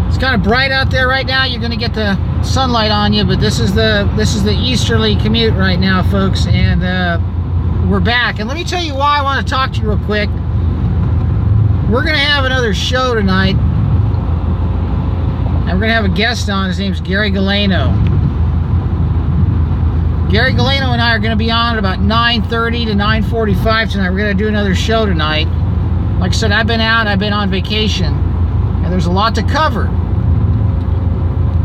It's kind of bright out there right now. You're going to get the sunlight on you, but this is the easterly commute right now, folks, and we're back. And let me tell you why I want to talk to you real quick. We're going to have another show tonight, and we're going to have a guest on. His name's Gary Galeno. Gary Galeno and I are going to be on at about 9:30 to 9:45 tonight. We're going to do another show tonight. Like I said, I've been on vacation, and there's a lot to cover.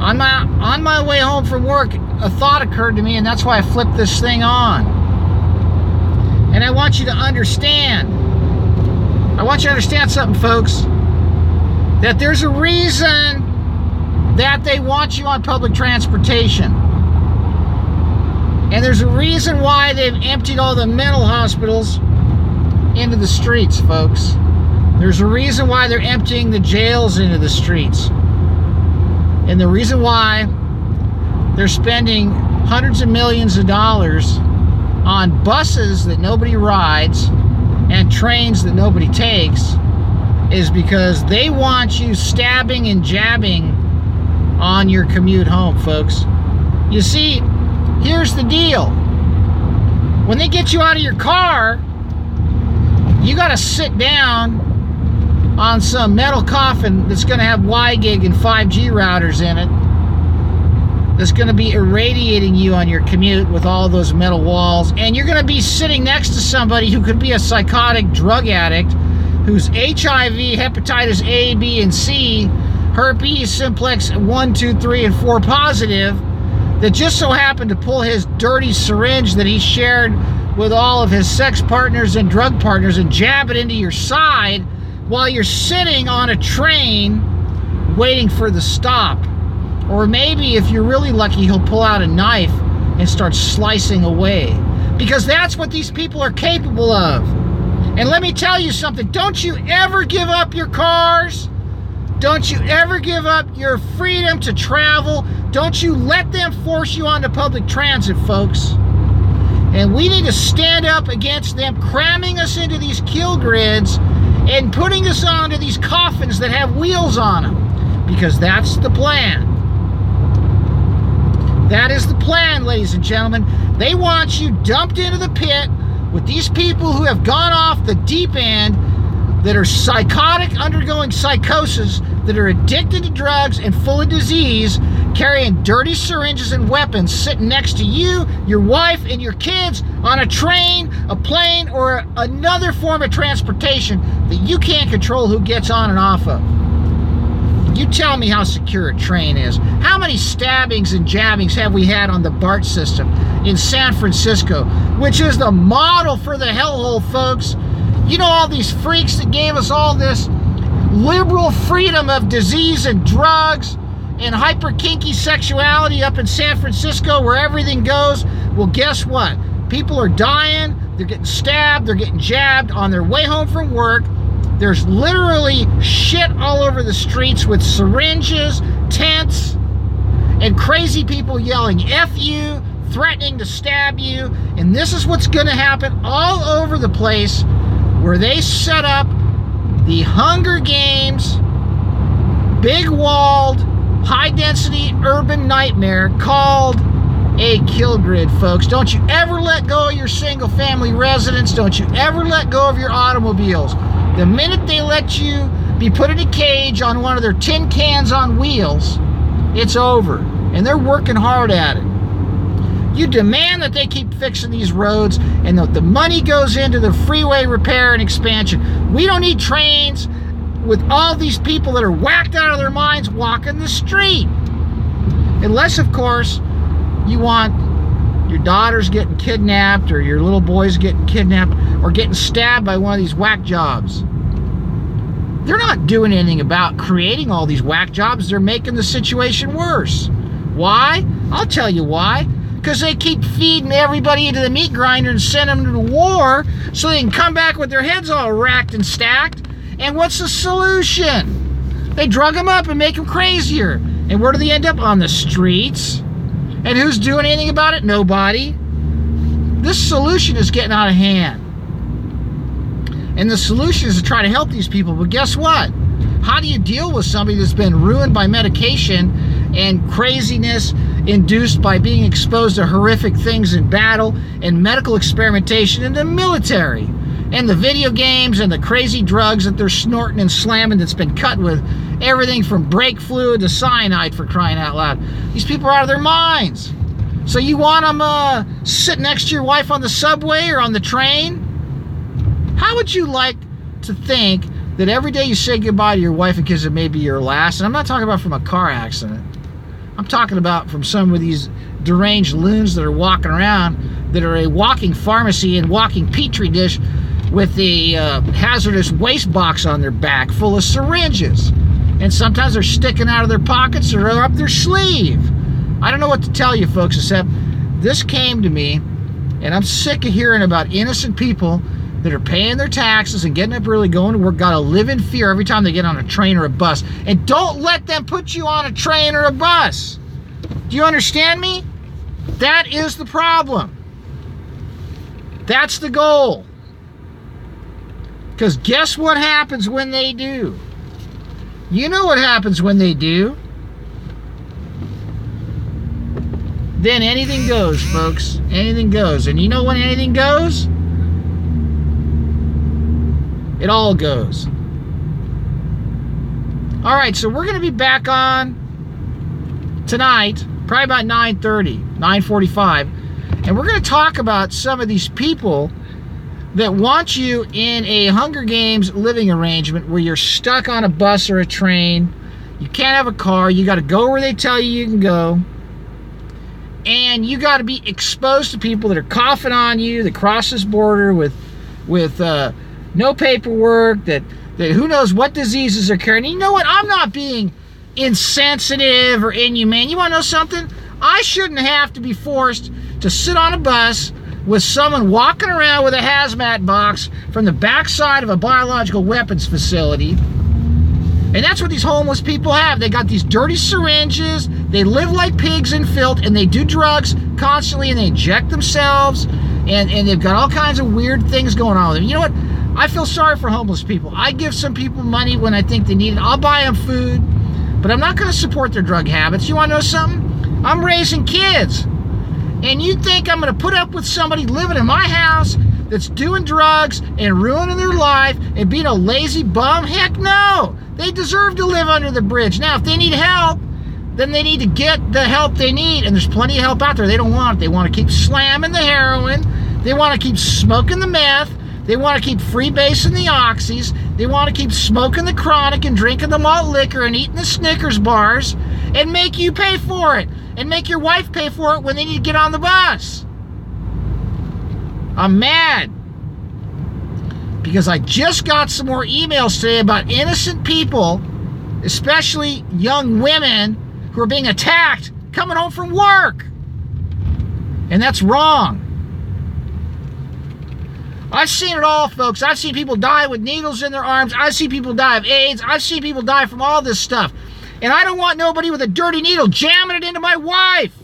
On my way home from work, a thought occurred to me, and that's why I flipped this thing on. And I want you to understand. I want you to understand something, folks. That there's a reason that they want you on public transportation. And there's a reason why they've emptied all the mental hospitals into the streets, folks. There's a reason why they're emptying the jails into the streets. And the reason why they're spending hundreds of millions of dollars on buses that nobody rides and trains that nobody takes is because they want you stabbing and jabbing on your commute home, folks. You see, here's the deal. When they get you out of your car, you got to sit down on some metal coffin that's going to have WiGig and 5G routers in it, that's going to be irradiating you on your commute with all those metal walls, and you're going to be sitting next to somebody who could be a psychotic drug addict who's HIV, hepatitis A, B, and C, herpes simplex 1, 2, 3, and 4 positive, that just so happened to pull his dirty syringe that he shared with all of his sex partners and drug partners and jab it into your side while you're sitting on a train waiting for the stop. Or maybe, if you're really lucky, he'll pull out a knife and start slicing away. Because that's what these people are capable of. And let me tell you something. Don't you ever give up your cars. Don't you ever give up your freedom to travel. Don't you let them force you onto public transit, folks. And we need to stand up against them cramming us into these kill grids and putting us onto these coffins that have wheels on them. Because that's the plan. That is the plan, ladies and gentlemen. They want you dumped into the pit with these people who have gone off the deep end, that are psychotic, undergoing psychosis, that are addicted to drugs and full of disease, carrying dirty syringes and weapons, sitting next to you, your wife, and your kids on a train, a plane, or another form of transportation that you can't control who gets on and off of. You tell me how secure a train is. How many stabbings and jabbings have we had on the BART system in San Francisco, which is the model for the hellhole, folks? You know, all these freaks that gave us all this liberal freedom of disease and drugs and hyper kinky sexuality up in San Francisco where everything goes. Well, guess what? People are dying, they're getting stabbed, they're getting jabbed on their way home from work. There's literally shit all over the streets with syringes, tents, and crazy people yelling F you, threatening to stab you. And this is what's going to happen all over the place, where they set up the Hunger Games, big walled, high density urban nightmare called a kill grid, folks. Don't you ever let go of your single family residence. Don't you ever let go of your automobiles. The minute they let you be put in a cage on one of their tin cans on wheels, it's over. And they're working hard at it. You demand that they keep fixing these roads and that the money goes into the freeway repair and expansion. We don't need trains with all these people that are whacked out of their minds walking the street. Unless, of course, you want your daughters getting kidnapped or your little boys getting kidnapped or getting stabbed by one of these whack jobs. They're not doing anything about creating all these whack jobs. They're making the situation worse. Why? I'll tell you why. Because they keep feeding everybody into the meat grinder and send them to war so they can come back with their heads all racked and stacked. And what's the solution? They drug them up and make them crazier. And where do they end up? On the streets. And who's doing anything about it? Nobody. This solution is getting out of hand. And the solution is to try to help these people. But guess what? How do you deal with somebody that's been ruined by medication and craziness induced by being exposed to horrific things in battle and medical experimentation in the military and the video games and the crazy drugs that they're snorting and slamming that's been cut with everything from brake fluid to cyanide, for crying out loud? These people are out of their minds. So you want them sit next to your wife on the subway or on the train? How would you like to think that every day you say goodbye to your wife and kids, it may be your last? And I'm not talking about from a car accident. I'm talking about from some of these deranged loons that are walking around, that are a walking pharmacy and walking petri dish with the hazardous waste box on their back full of syringes. And sometimes they're sticking out of their pockets or up their sleeve. I don't know what to tell you folks, except this came to me, and I'm sick of hearing about innocent people that are paying their taxes and getting up early, going to work, gotta live in fear every time they get on a train or a bus. And don't let them put you on a train or a bus. Do you understand me? That is the problem. That's the goal. Because guess what happens when they do? You know what happens when they do. Then anything goes, folks. Anything goes. And you know when anything goes? It all goes. All right, so we're going to be back on tonight, probably about 9:30, 9:45, and we're going to talk about some of these people that want you in a Hunger Games living arrangement where you're stuck on a bus or a train. You can't have a car. You got to go where they tell you can go. And you got to be exposed to people that are coughing on you, that cross this border with no paperwork, that who knows what diseases are carrying. You know what? I'm not being insensitive or inhumane. You want to know something? I shouldn't have to be forced to sit on a bus with someone walking around with a hazmat box from the backside of a biological weapons facility. And that's what these homeless people have. They got these dirty syringes, they live like pigs in filth, and they do drugs constantly, and they inject themselves, and they've got all kinds of weird things going on with them. You know what? I feel sorry for homeless people. I give some people money when I think they need it. I'll buy them food, but I'm not going to support their drug habits. You want to know something? I'm raising kids. And you think I'm going to put up with somebody living in my house that's doing drugs and ruining their life and being a lazy bum? Heck no! They deserve to live under the bridge. Now, if they need help, then they need to get the help they need. And there's plenty of help out there. They don't want it. They want to keep slamming the heroin. They want to keep smoking the meth. They want to keep freebasing the oxys. They want to keep smoking the chronic and drinking the malt liquor and eating the Snickers bars and make you pay for it and make your wife pay for it when they need to get on the bus. I'm mad because I just got some more emails today about innocent people, especially young women who are being attacked coming home from work. And that's wrong. I've seen it all, folks. I've seen people die with needles in their arms. I've seen people die of AIDS. I've seen people die from all this stuff. And I don't want nobody with a dirty needle jamming it into my wife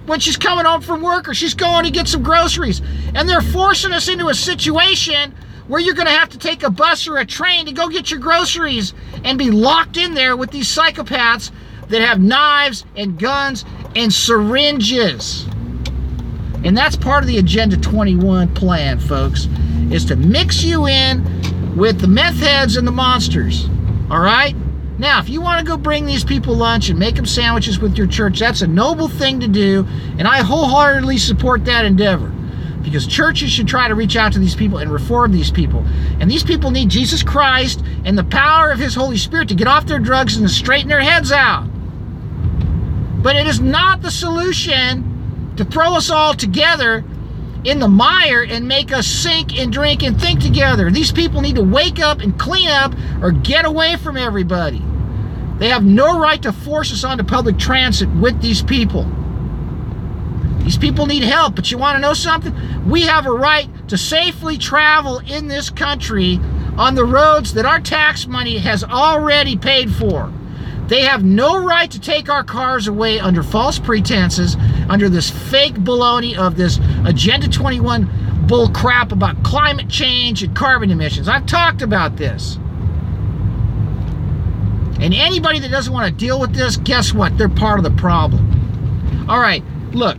when she's coming home from work or she's going to get some groceries. And they're forcing us into a situation where you're going to have to take a bus or a train to go get your groceries and be locked in there with these psychopaths that have knives and guns and syringes. And that's part of the Agenda 21 plan, folks, is to mix you in with the meth heads and the monsters. All right? Now, if you want to go bring these people lunch and make them sandwiches with your church, that's a noble thing to do, and I wholeheartedly support that endeavor. Because churches should try to reach out to these people and reform these people. And these people need Jesus Christ and the power of His Holy Spirit to get off their drugs and to straighten their heads out. But it is not the solution to throw us all together in the mire and make us sink and drink and think together. These people need to wake up and clean up or get away from everybody. They have no right to force us onto public transit with these people. These people need help, but you want to know something? We have a right to safely travel in this country on the roads that our tax money has already paid for. They have no right to take our cars away under false pretenses, under this fake baloney of this Agenda 21 bull crap about climate change and carbon emissions. I've talked about this. And anybody that doesn't want to deal with this, guess what? They're part of the problem. All right, look,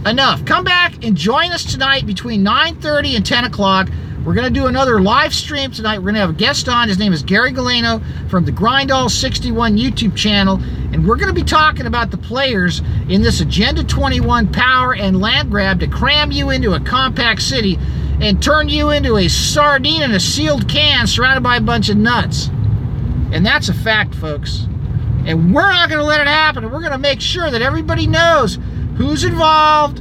enough. Come back and join us tonight between 9:30 and 10 o'clock. We're going to do another live stream tonight. We're going to have a guest on. His name is Gary Galeno from the Grindall61 YouTube channel. And we're going to be talking about the players in this Agenda 21 power and land grab to cram you into a compact city and turn you into a sardine in a sealed can surrounded by a bunch of nuts. And that's a fact, folks. And we're not going to let it happen. And we're going to make sure that everybody knows who's involved,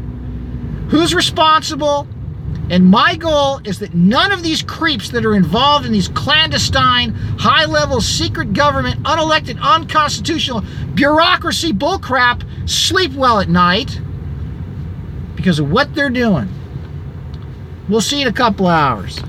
who's responsible. And my goal is that none of these creeps that are involved in these clandestine, high-level, secret government, unelected, unconstitutional bureaucracy bullcrap sleep well at night because of what they're doing. We'll see you in a couple of hours.